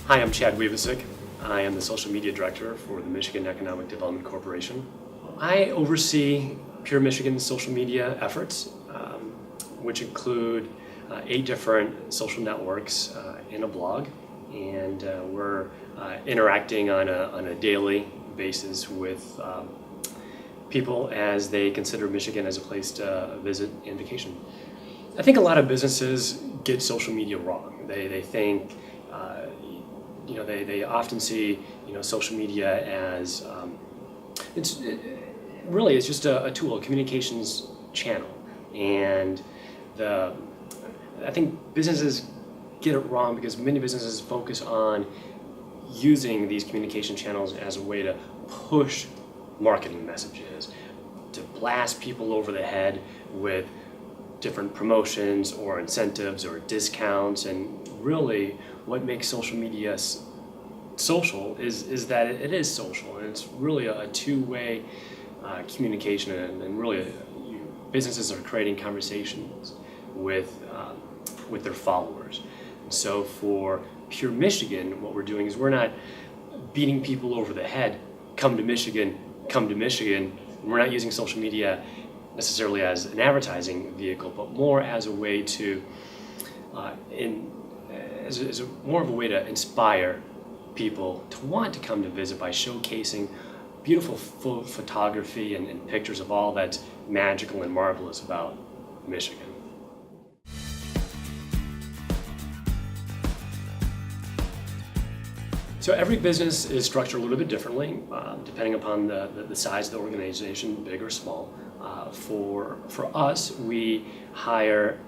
Hi, I'm Chad Weavesick. I am the social media director for the Michigan Economic Development Corporation. I oversee Pure Michigan's social media efforts, which include 8 different social networks and a blog, and we're interacting on a daily basis with people as they consider Michigan as a place to visit and vacation. I think a lot of businesses get social media wrong. They think they often see social media as it's just a tool, a communications channel, and I think businesses get it wrong because many businesses focus on using these communication channels as a way to push marketing messages, to blast people over the head with different promotions or incentives or discounts. And really what makes social media social is that it is social, and it's really a two-way communication, and really businesses are creating conversations with their followers. And so for Pure Michigan, what we're doing is we're not beating people over the head, come to Michigan, come to Michigan. We're not using social media necessarily as an advertising vehicle, but more as a way to more of a way to inspire people to want to come to visit by showcasing beautiful photography and pictures of all that's magical and marvelous about Michigan. So every business is structured a little bit differently, depending upon the size of the organization, big or small. For us, we hire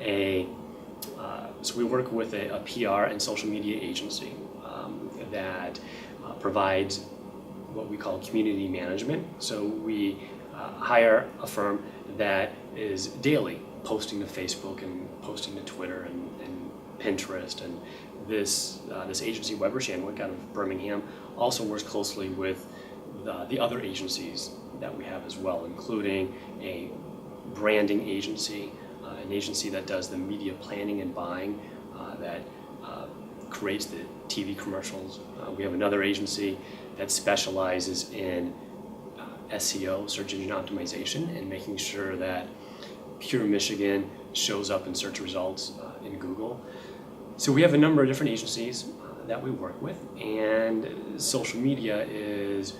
so we work with a PR and social media agency that provides what we call community management. So we hire a firm that is daily posting to Facebook and posting to Twitter and Pinterest. And this agency, Weber Shandwick, out of Birmingham, also works closely with the other agencies that we have as well, including a branding agency, an agency that does the media planning and buying, that creates the TV commercials. We have another agency that specializes in SEO, search engine optimization, and making sure that Pure Michigan shows up in search results in Google. So we have a number of different agencies that we work with, and social media is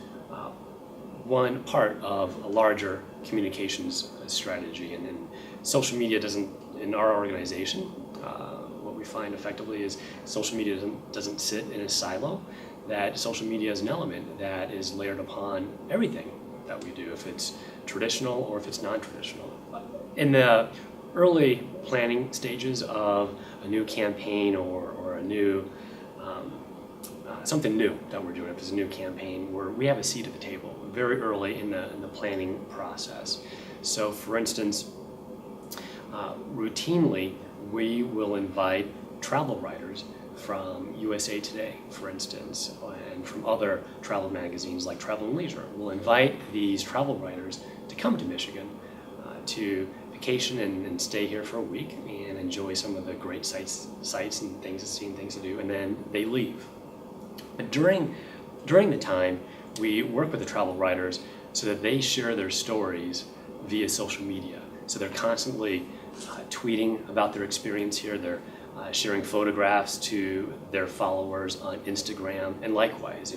one part of a larger communications strategy. And social media doesn't, in our organization, what we find effectively is social media doesn't sit in a silo, that social media is an element that is layered upon everything that we do, if it's traditional or if it's non-traditional. In the early planning stages of a new campaign or a new something new that we're doing, if it's a new campaign, we have a seat at the table very early in the planning process. So for instance, routinely we will invite travel writers from USA Today, for instance, and from other travel magazines like Travel and Leisure. We'll invite these travel writers to come to Michigan to vacation and stay here for a week and enjoy some of the great sights and things to do, and then they leave. But during the time, we work with the travel writers so that they share their stories via social media. So they're constantly tweeting about their experience here. They're sharing photographs to their followers on Instagram, and likewise,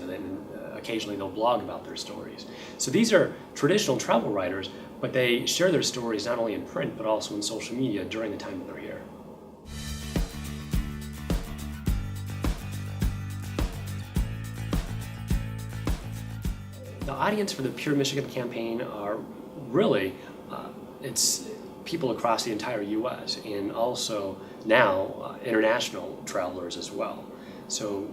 occasionally they'll blog about their stories. So these are traditional travel writers, but they share their stories not only in print but also in social media during the time that they're here. The audience for the Pure Michigan campaign are really, it's people across the entire U.S. and also now international travelers as well. So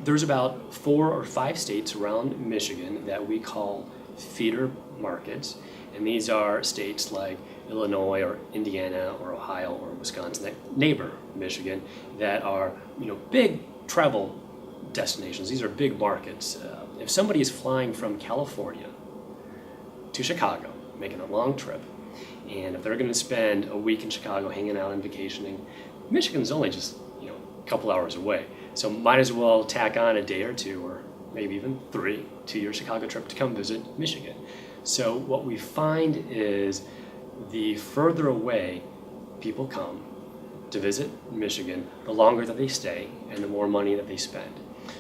there's about 4 or 5 states around Michigan that we call feeder markets, and these are states like Illinois or Indiana or Ohio or Wisconsin that neighbor Michigan, that are big travel destinations. These are big markets. If somebody is flying from California to Chicago, making a long trip, and if they're going to spend a week in Chicago hanging out and vacationing, Michigan's only just a couple hours away. So might as well tack on a day or two, or maybe even 3 to your Chicago trip to come visit Michigan. So what we find is the further away people come to visit Michigan, the longer that they stay and the more money that they spend.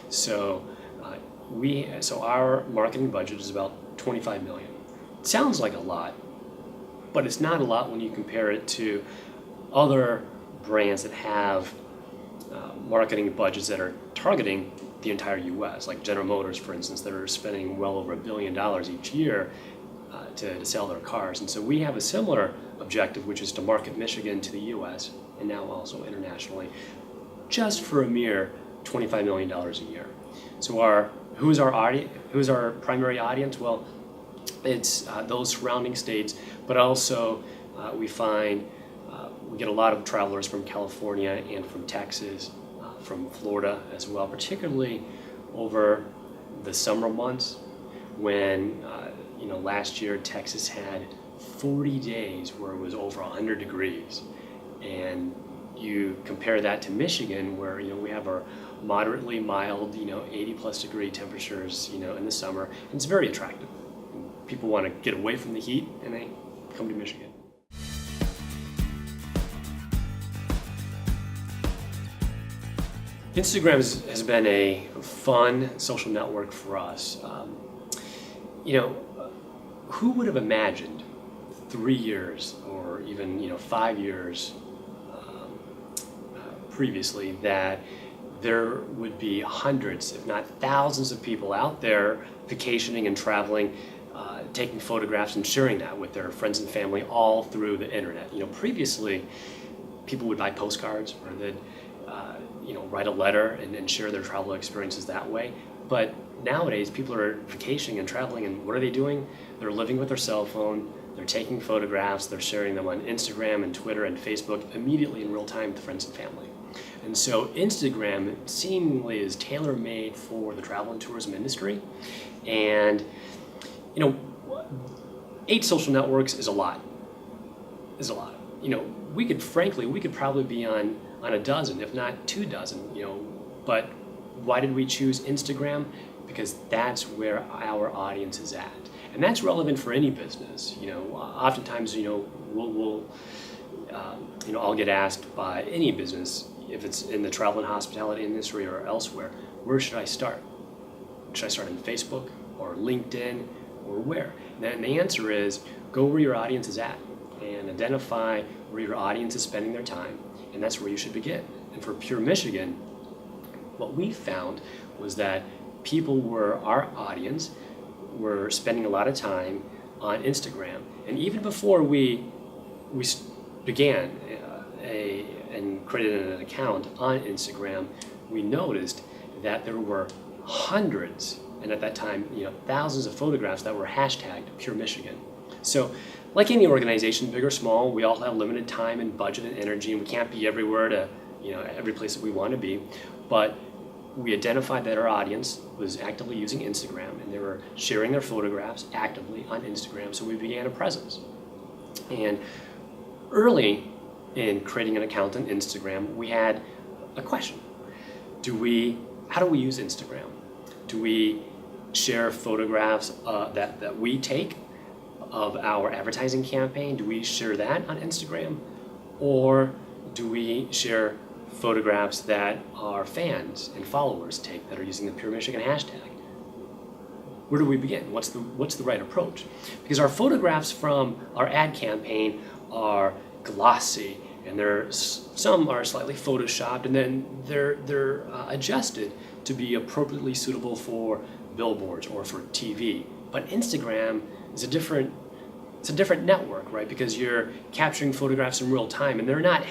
So so our marketing budget is about $25 million. It sounds like a lot, but it's not a lot when you compare it to other brands that have marketing budgets that are targeting the entire U.S., like General Motors, for instance, that are spending well over $1 billion each year to sell their cars. And so we have a similar objective, which is to market Michigan to the U.S. and now also internationally, just for a mere $25 million a year. So who's our primary audience? Well, it's those surrounding states, but also we find we get a lot of travelers from California and from Texas, from Florida as well, particularly over the summer months when, last year Texas had 40 days where it was over 100 degrees. And you compare that to Michigan, where we have our moderately mild 80 plus degree temperatures in the summer, and it's very attractive. People want to get away from the heat and they come to Michigan. Instagram has been a fun social network for us. Who would have imagined 3 years or even 5 years previously that there would be hundreds, if not thousands, of people out there vacationing and traveling, taking photographs and sharing that with their friends and family all through the internet. Previously, people would buy postcards or they'd write a letter and share their travel experiences that way. But nowadays, people are vacationing and traveling, and what are they doing? They're living with their cell phone, they're taking photographs, they're sharing them on Instagram and Twitter and Facebook immediately in real time to friends and family. And so Instagram seemingly is tailor-made for the travel and tourism industry. And 8 social networks is a lot. We could probably be on a dozen, if not 2 dozen, but why did we choose Instagram? Because that's where our audience is at. And that's relevant for any business. Oftentimes, I'll get asked by any business, if it's in the travel and hospitality industry or elsewhere, where should I start? Should I start on Facebook or LinkedIn or where? And the answer is, go where your audience is at and identify where your audience is spending their time, and that's where you should begin. And for Pure Michigan, what we found was that our audience were spending a lot of time on Instagram. And even before we began and created an account on Instagram, we noticed that there were hundreds, and at that time, thousands of photographs that were hashtagged Pure Michigan. So, like any organization, big or small, we all have limited time and budget and energy, and we can't be everywhere to, every place that we want to be. But we identified that our audience was actively using Instagram, and they were sharing their photographs actively on Instagram, so we began a presence. And early in creating an account on Instagram, we had a question. How do we use Instagram? Do we share photographs that we take of our advertising campaign? Do we share that on Instagram? Or do we share photographs that our fans and followers take that are using the Pure Michigan hashtag? Where do we begin? What's the right approach? Because our photographs from our ad campaign are glossy, and some are slightly photoshopped, and then they're adjusted to be appropriately suitable for billboards or for TV. But Instagram is a different network, right? Because you're capturing photographs in real time, and they're not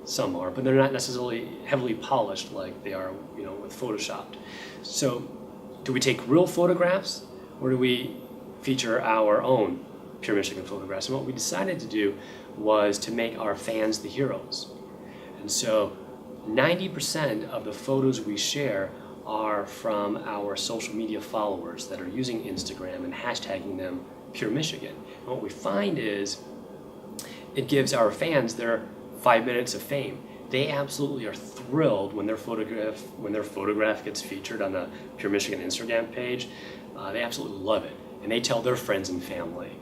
some are, but they're not necessarily heavily polished like they are, with Photoshopped. So, do we take real photographs, or do we feature our own Pure Michigan photographs? And what we decided to do was to make our fans the heroes. And so 90% of the photos we share are from our social media followers that are using Instagram and hashtagging them Pure Michigan. And what we find is it gives our fans their 5 minutes of fame. they absolutely are thrilled when their photograph gets featured on the Pure Michigan Instagram page. They absolutely love it, and they tell their friends and family,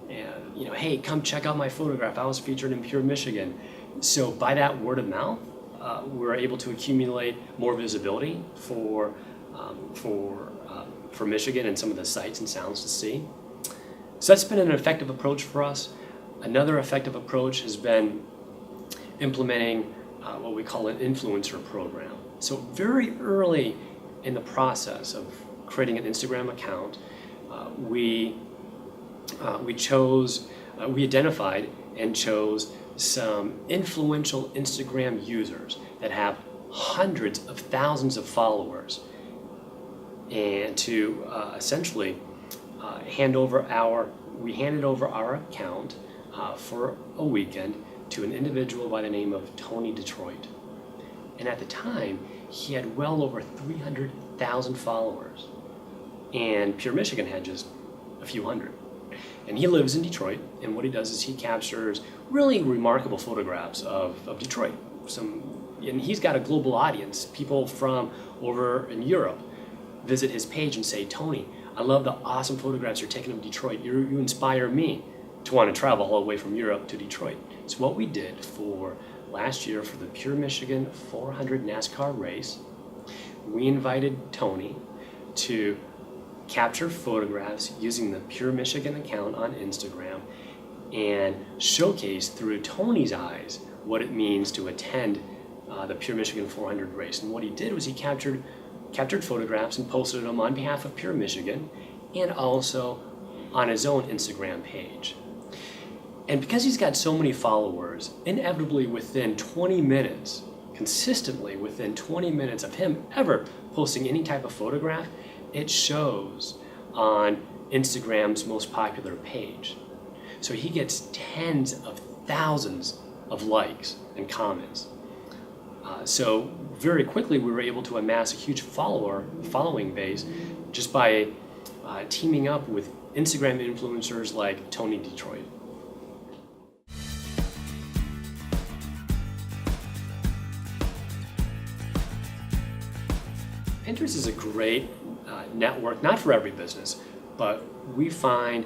and hey, come check out my photograph. I was featured in Pure Michigan. So by that word of mouth, we're able to accumulate more visibility for Michigan and some of the sights and sounds to see. So that's been an effective approach for us. Another effective approach has been implementing what we call an influencer program. So very early in the process of creating an Instagram account, we identified and chose some influential Instagram users that have hundreds of thousands of followers, and to essentially handed over our account for a weekend to an individual by the name of Tony Detroit. And at the time, he had well over 300,000 followers, and Pure Michigan had just a few hundred. And he lives in Detroit, and what he does is he captures really remarkable photographs of Detroit. And he's got a global audience. People from over in Europe visit his page and say, Tony, I love the awesome photographs you're taking of Detroit. You inspire me to want to travel all the way from Europe to Detroit. So what we did for last year for the Pure Michigan 400 NASCAR race, we invited Tony to capture photographs using the Pure Michigan account on Instagram and showcase through Tony's eyes what it means to attend the Pure Michigan 400 race. And what he did was he captured photographs and posted them on behalf of Pure Michigan and also on his own Instagram page. And because he's got so many followers, inevitably within 20 minutes, consistently within 20 minutes of him ever posting any type of photograph, it shows on Instagram's most popular page. So he gets tens of thousands of likes and comments. So very quickly we were able to amass a huge following base just by teaming up with Instagram influencers like Tony Detroit. Pinterest is a great network, not for every business, but we find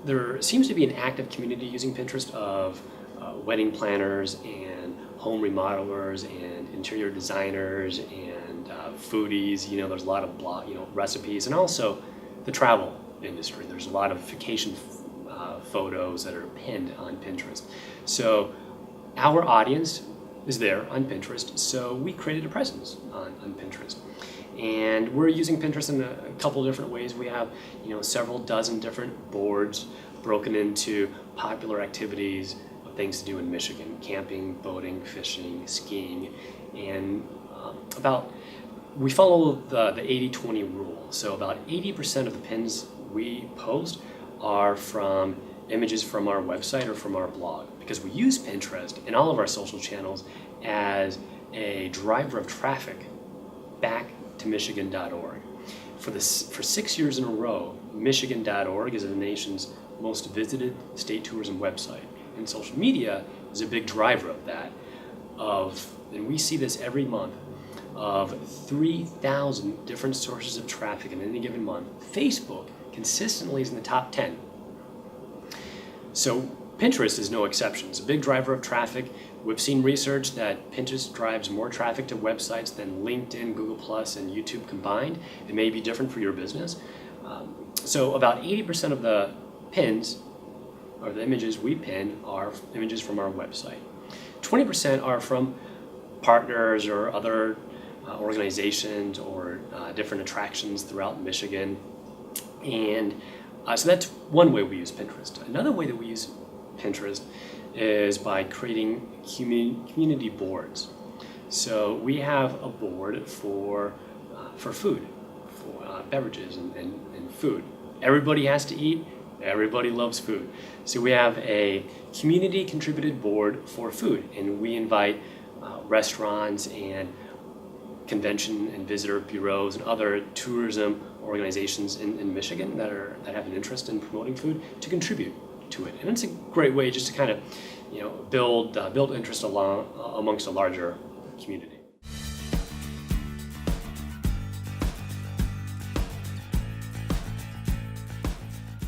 there seems to be an active community using Pinterest of wedding planners and home remodelers and interior designers and foodies. There's a lot of recipes, and also the travel industry. There's a lot of vacation photos that are pinned on Pinterest. So our audience is there on Pinterest, so we created a presence on Pinterest. And we're using Pinterest in a couple different ways. We have several dozen different boards broken into popular activities of things to do in Michigan: camping, boating, fishing, skiing, and we follow the 80-20 rule. So about 80% of the pins we post are from images from our website or from our blog, because we use Pinterest and all of our social channels as a driver of traffic back to Michigan.org. For 6 years in a row, Michigan.org is the nation's most visited state tourism website, and social media is a big driver of that. And we see this every month, of 3,000 different sources of traffic in any given month. Facebook consistently is in the top 10. So Pinterest is no exception. It's a big driver of traffic. We've seen research that Pinterest drives more traffic to websites than LinkedIn, Google+, and YouTube combined. It may be different for your business. So about 80% of the pins, or the images we pin, are images from our website. 20% are from partners or other organizations or different attractions throughout Michigan. And so that's one way we use Pinterest. Another way that we use Pinterest is by creating community boards. So we have a board for food, for beverages and food. Everybody has to eat. Everybody loves food. So we have a community contributed board for food, and we invite restaurants and convention and visitor bureaus and other tourism organizations in Michigan that have an interest in promoting food to contribute to it. And it's a great way just to kind of, build interest amongst a larger community.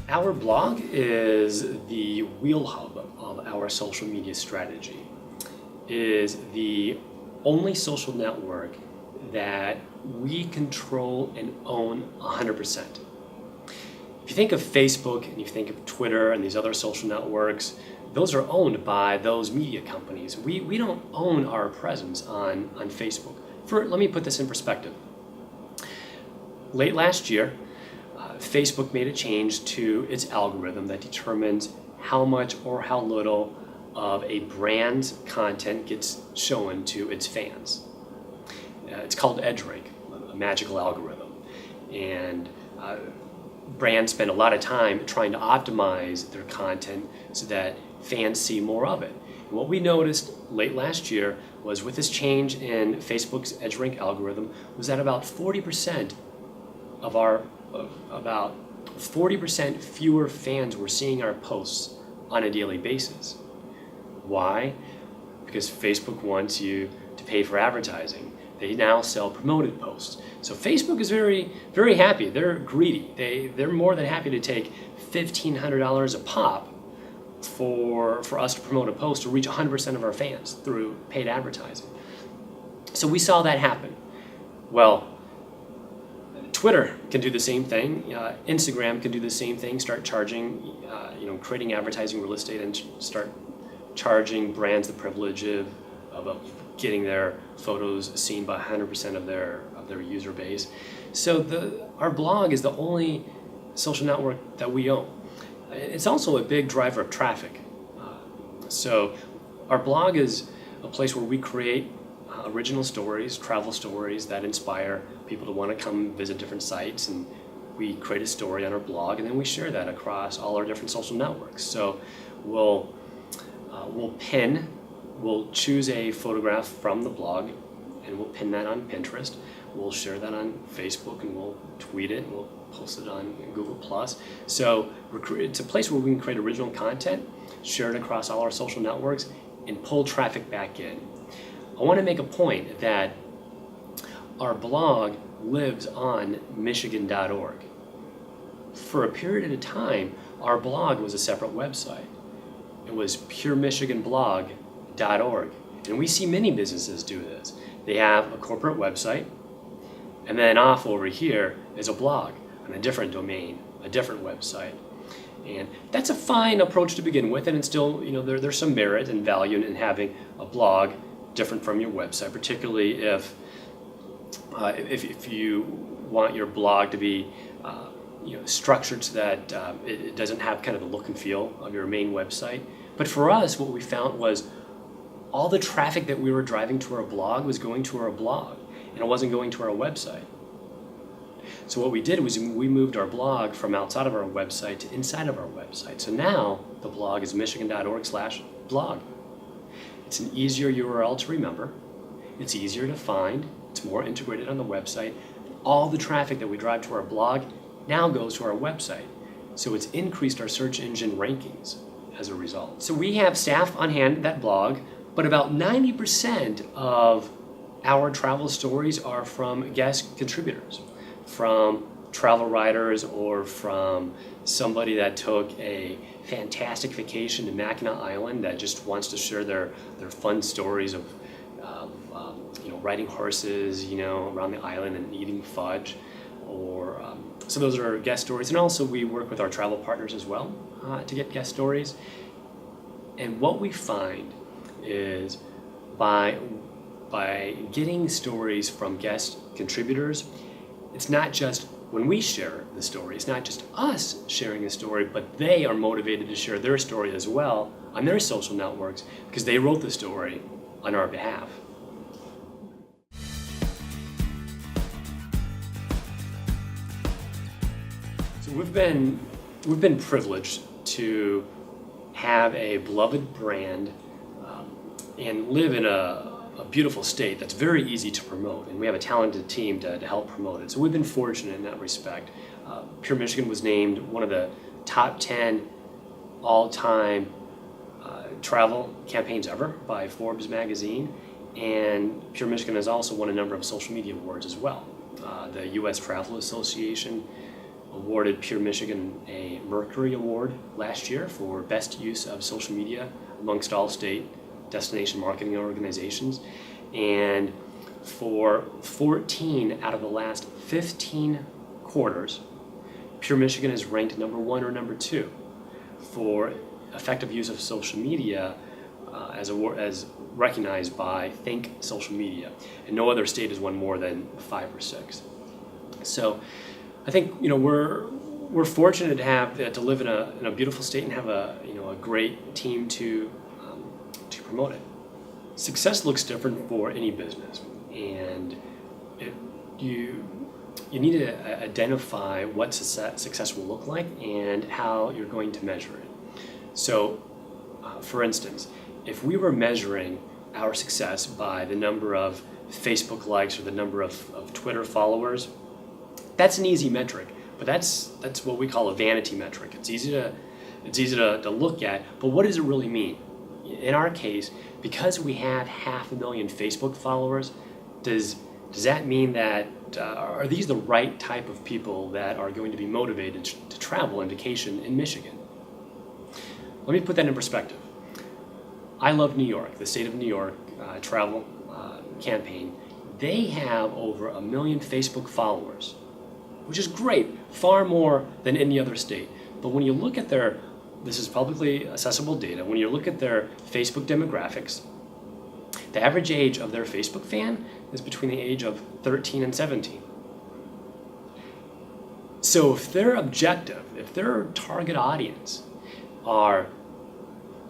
Our blog is the wheel hub of our social media strategy. It is the only social network that we control and own 100%. If you think of Facebook and you think of Twitter and these other social networks, those are owned by those media companies. We don't own our presence on Facebook. Let me put this in perspective. Late last year, Facebook made a change to its algorithm that determines how much or how little of a brand's content gets shown to its fans. It's called EdgeRank, a magical algorithm. And brands spend a lot of time trying to optimize their content so that fans see more of it. And what we noticed late last year was with this change in Facebook's EdgeRank algorithm was that about 40% fewer fans were seeing our posts on a daily basis. Why? Because Facebook wants you to pay for advertising. They now sell promoted posts. So Facebook is very, very happy. They're greedy. They're more than happy to take $1,500 a pop for us to promote a post to reach 100% of our fans through paid advertising. So we saw that happen. Well, Twitter can do the same thing. Instagram can do the same thing. Start charging, creating advertising real estate and start charging brands the privilege of getting their photos seen by 100% of their user base. So our blog is the only social network that we own. It's also a big driver of traffic. So our blog is a place where we create original stories, travel stories that inspire people to want to come visit different sites, and we create a story on our blog, and then we share that across all our different social networks. So we'll choose a photograph from the blog, and we'll pin that on Pinterest. We'll share that on Facebook, and we'll tweet it, and we'll post it on Google+. So it's a place where we can create original content, share it across all our social networks, and pull traffic back in. I want to make a point that our blog lives on Michigan.org. For a period of time, our blog was a separate website. It was puremichiganblog.org. And we see many businesses do this. They have a corporate website, and then off over here is a blog on a different domain, a different website. And that's a fine approach to begin with, and it's still, there's some merit and value in having a blog different from your website, particularly if you want your blog to be structured so that it doesn't have kind of the look and feel of your main website. But for us, what we found was all the traffic that we were driving to our blog was going to our blog, and it wasn't going to our website. So what we did was we moved our blog from outside of our website to inside of our website. So now the blog is michigan.org/blog. It's an easier URL to remember. It's easier to find. It's more integrated on the website. All the traffic that we drive to our blog now goes to our website. So it's increased our search engine rankings as a result. So we have staff on hand that blog, but about 90% of our travel stories are from guest contributors, from travel writers or from somebody that took a fantastic vacation to Mackinac Island that just wants to share their fun stories of riding horses, around the island and eating fudge. So those are guest stories. And also we work with our travel partners as well to get guest stories. And what we find is by getting stories from guest contributors, it's not just when we share the story, it's not just us sharing a story, but they are motivated to share their story as well on their social networks because they wrote the story on our behalf. So we've been privileged to have a beloved brand and live in a beautiful state that's very easy to promote, and we have a talented team to help promote it. So we've been fortunate in that respect. Pure Michigan was named one of the top 10 all-time travel campaigns ever by Forbes magazine, and Pure Michigan has also won a number of social media awards as well. The U.S. Travel Association awarded Pure Michigan a Mercury Award last year for best use of social media amongst all state destination marketing organizations, and for 14 out of the last 15 quarters, Pure Michigan is ranked number 1 or number 2 for effective use of social media as recognized by Think Social Media, and no other state has won more than 5 or 6. So I think we're fortunate to have to live in a beautiful state and have a great team to promote it. Success looks different for any business, and you need to identify what success will look like and how you're going to measure it. So, for instance, if we were measuring our success by the number of Facebook likes or the number of Twitter followers, that's an easy metric, but that's what we call a vanity metric. It's easy to look at, but what does it really mean? In our case, because we have 500,000 Facebook followers, does that mean that are these the right type of people that are going to be motivated to travel and vacation in Michigan? Let me put that in perspective. I Love New York, the state of New York travel campaign. They have over 1 million Facebook followers, which is great, far more than any other state. But when you look at this is publicly accessible data, when you look at their Facebook demographics, the average age of their Facebook fan is between the age of 13 and 17. So if their objective, if their target audience are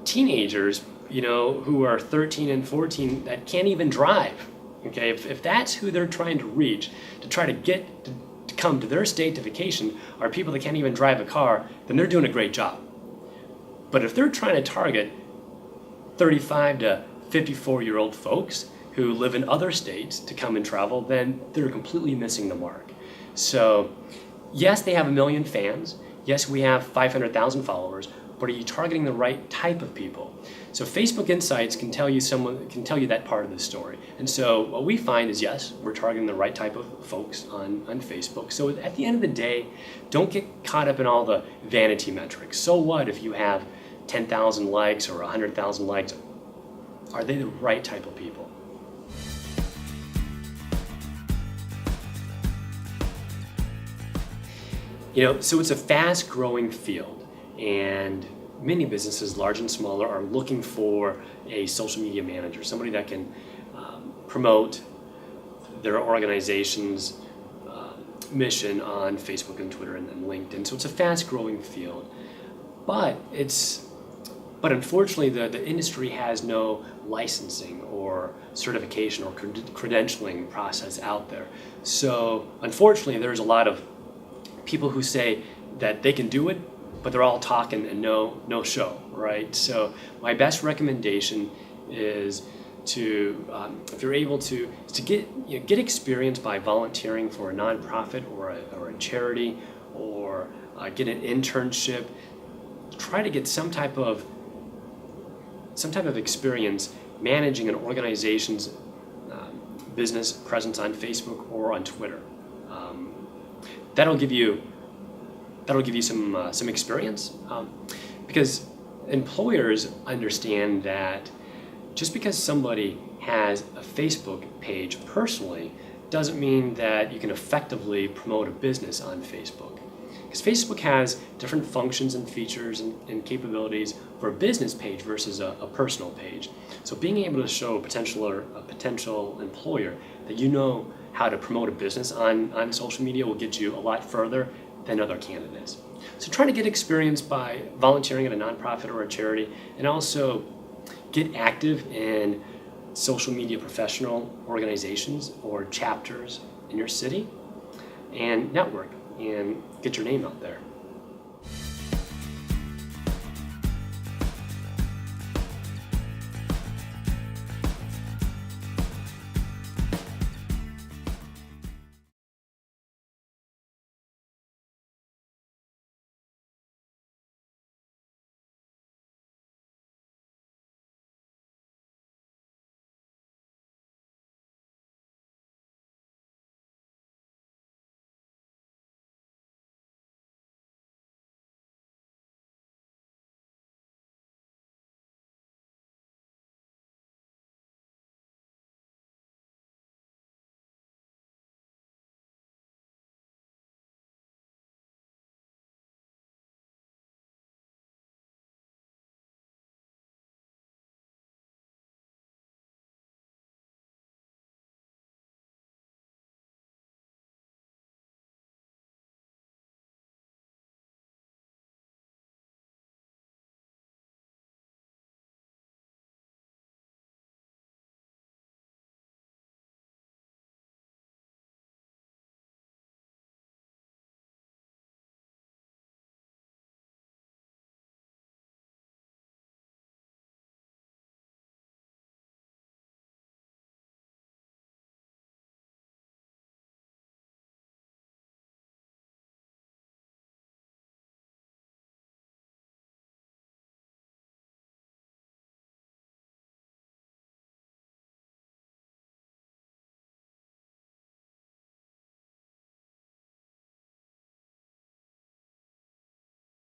teenagers, who are 13 and 14 that can't even drive, okay, if that's who they're trying to reach, to try to get to come to their state to vacation, are people that can't even drive a car, then they're doing a great job. But if they're trying to target 35 to 54-year-old folks who live in other states to come and travel, then they're completely missing the mark. So yes, they have 1 million fans. Yes, we have 500,000 followers, but are you targeting the right type of people? So Facebook Insights can tell you that part of the story. And so what we find is, yes, we're targeting the right type of folks on Facebook. So at the end of the day, don't get caught up in all the vanity metrics. So what if you have 10,000 likes or 100,000 likes? Are they the right type of people? So it's a fast-growing field, and many businesses, large and smaller, are looking for a social media manager, somebody that can promote their organization's mission on Facebook and Twitter and LinkedIn. So it's a fast-growing field, but unfortunately the industry has no licensing or certification or credentialing process out there. So unfortunately, there's a lot of people who say that they can do it, but they're all talking and no show, right? So my best recommendation is to, if you're able to get experience by volunteering for a nonprofit or a charity, or get an internship. Try to get some type of experience managing an organization's business presence on Facebook or on Twitter. That'll give you some experience, because employers understand that just because somebody has a Facebook page personally doesn't mean that you can effectively promote a business on Facebook. Because Facebook has different functions and features and capabilities for a business page versus a personal page. So being able to show a potential employer that you know how to promote a business on social media will get you a lot further than other candidates. So try to get experience by volunteering at a nonprofit or a charity, and also get active in social media professional organizations or chapters in your city, and network and get your name out there.